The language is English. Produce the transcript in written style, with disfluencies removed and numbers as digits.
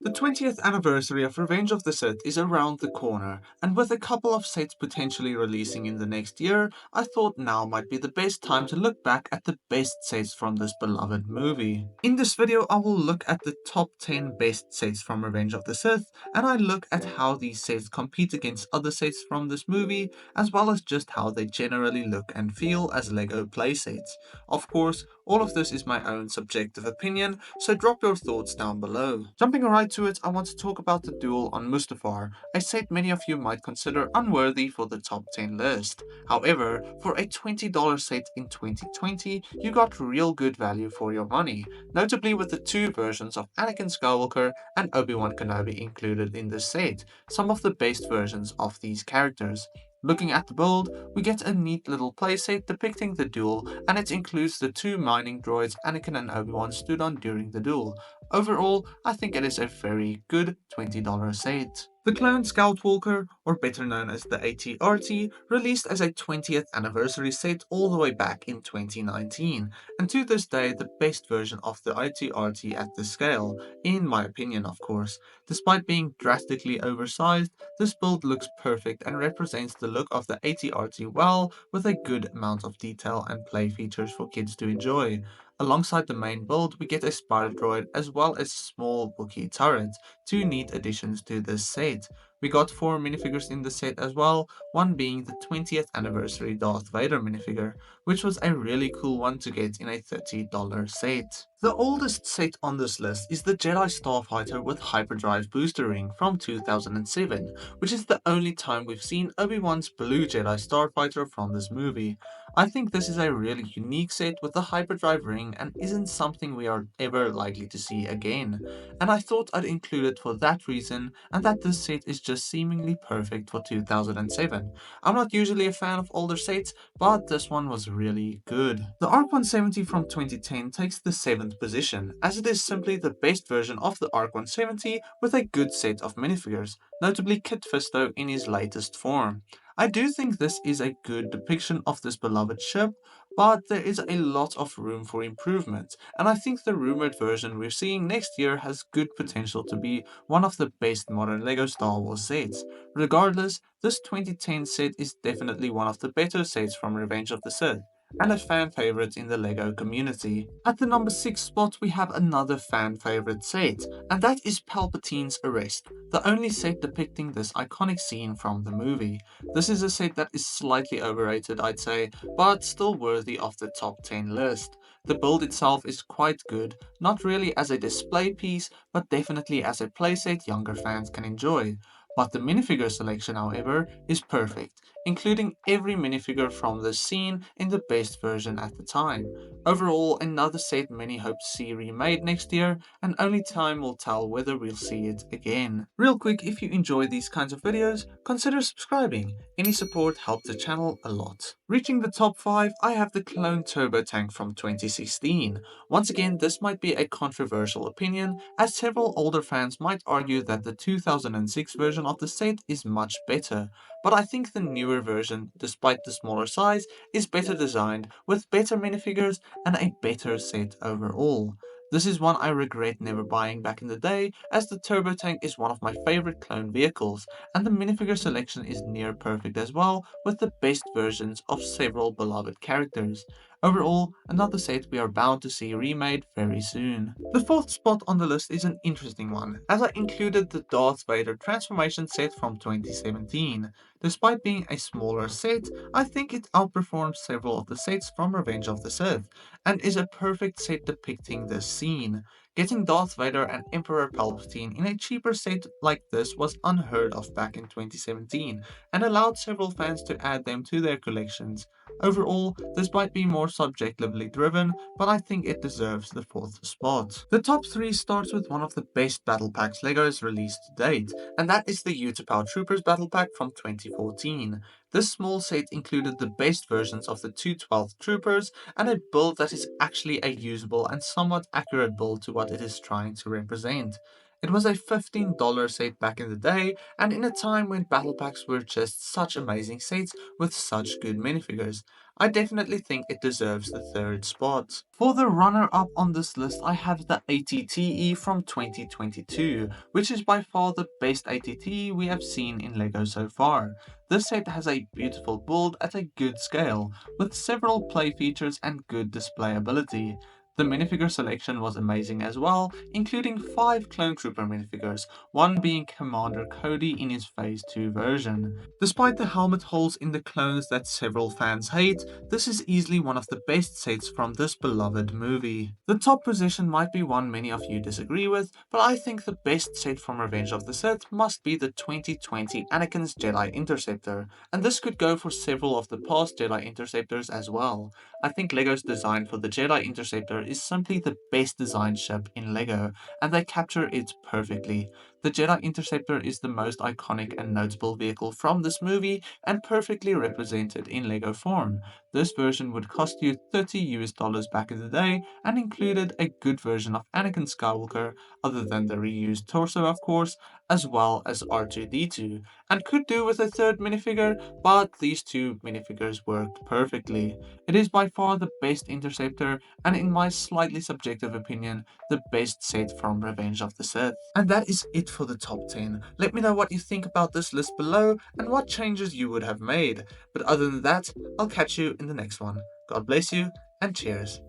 The 20th anniversary of Revenge of the Sith is around the corner, and with a couple of sets potentially releasing in the next year, I thought now might be the best time to look back at the best sets from this beloved movie. In this video, I will look at the top 10 best sets from Revenge of the Sith, and I look at how these sets compete against other sets from this movie, as well as just how they generally look and feel as LEGO playsets. Of course, all of this is my own subjective opinion, so drop your thoughts down below. Jumping right to it, I want to talk about the Duel on Mustafar, a set many of you might consider unworthy for the top 10 list. However, for a $20 set in 2020, you got real good value for your money, notably with the two versions of Anakin Skywalker and Obi-Wan Kenobi included in this set, some of the best versions of these characters. Looking at the build, we get a neat little playset depicting the duel, and it includes the two mining droids Anakin and Obi-Wan stood on during the duel. Overall, I think it is a very good $20 set. The Clone Scout Walker, or better known as the ATTE, released as a 20th anniversary set all the way back in 2019, and to this day the best version of the ATTE at this scale, in my opinion of course. Despite being drastically oversized, this build looks perfect and represents the look of the ATRT well, with a good amount of detail and play features for kids to enjoy. Alongside the main build, we get a spider droid as well as small Wookiee turret, two neat additions to this set. We got 4 minifigures in the set as well, one being the 20th anniversary Darth Vader minifigure, which was a really cool one to get in a $30 set. The oldest set on this list is the Jedi Starfighter with Hyperdrive Booster Ring from 2007, which is the only time we've seen Obi-Wan's blue Jedi Starfighter from this movie. I think this is a really unique set with the Hyperdrive ring and isn't something we are ever likely to see again, and I thought I'd include it for that reason, and that this set is just seemingly perfect for 2007. I'm not usually a fan of older sets, but this one was really good. The ARC 170 from 2010 takes the 7th position, as it is simply the best version of the ARC 170 with a good set of minifigures, notably Kit Fisto in his latest form. I do think this is a good depiction of this beloved ship, but there is a lot of room for improvement, and I think the rumored version we're seeing next year has good potential to be one of the best modern LEGO Star Wars sets. Regardless, this 2010 set is definitely one of the better sets from Revenge of the Sith, and a fan favorite in the LEGO community. At the number 6 spot we have another fan favorite set, and that is Palpatines Arrest, the only set depicting this iconic scene from the movie. This is a set that is slightly overrated, I'd say, but still worthy of the top 10 list. The build itself is quite good, not really as a display piece, but definitely as a playset younger fans can enjoy. But the minifigure selection, however, is perfect, including every minifigure from the scene in the best version at the time. Overall, another set many hope to see remade next year, and only time will tell whether we'll see it again. Real quick, if you enjoy these kinds of videos, consider subscribing. Any support helps the channel a lot. Reaching the top 5, I have the Clone Turbo Tank from 2016. Once again, this might be a controversial opinion, as several older fans might argue that the 2006 version of the set is much better, but I think the newer version, despite the smaller size, is better designed, with better minifigures and a better set overall. This is one I regret never buying back in the day, as the Turbo Tank is one of my favorite clone vehicles, and the minifigure selection is near perfect as well, with the best versions of several beloved characters. Overall, another set we are bound to see remade very soon. The 4th spot on the list is an interesting one, as I included the Darth Vader transformation set from 2017. Despite being a smaller set, I think it outperforms several of the sets from Revenge of the Sith, and is a perfect set depicting this scene. Getting Darth Vader and Emperor Palpatine in a cheaper set like this was unheard of back in 2017, and allowed several fans to add them to their collections. Overall, this might be more subjectively driven, but I think it deserves the 4th spot. The top 3 starts with one of the best battle packs LEGO has released to date, and that is the Utop Troopers battle pack from 2014. This small set included the best versions of the 212th Troopers, and a build that is actually a usable and somewhat accurate build to what it is trying to represent. It was a $15 set back in the day, and in a time when battle packs were just such amazing sets with such good minifigures. I definitely think it deserves the third spot. For the runner-up on this list, I have the ATTE from 2022, which is by far the best ATTE we have seen in LEGO so far. This set has a beautiful build at a good scale, with several play features and good display ability. The minifigure selection was amazing as well, including 5 Clone Trooper minifigures, one being Commander Cody in his Phase 2 version. Despite the helmet holes in the clones that several fans hate, this is easily one of the best sets from this beloved movie. The top position might be one many of you disagree with, but I think the best set from Revenge of the Sith must be the 2020 Anakin's Jedi Interceptor, and this could go for several of the past Jedi Interceptors as well. I think LEGO's design for the Jedi Interceptor is simply the best designed ship in LEGO, and they capture it perfectly. The Jedi Interceptor is the most iconic and notable vehicle from this movie and perfectly represented in LEGO form. This version would cost you $30 back in the day and included a good version of Anakin Skywalker, other than the reused torso of course, as well as R2-D2, and could do with a third minifigure, but these two minifigures worked perfectly. It is by far the best Interceptor, and in my slightly subjective opinion, the best set from Revenge of the Sith. And that is it for the top 10. Let me know what you think about this list below and what changes you would have made. But other than that, I'll catch you in the next one. God bless you, and cheers.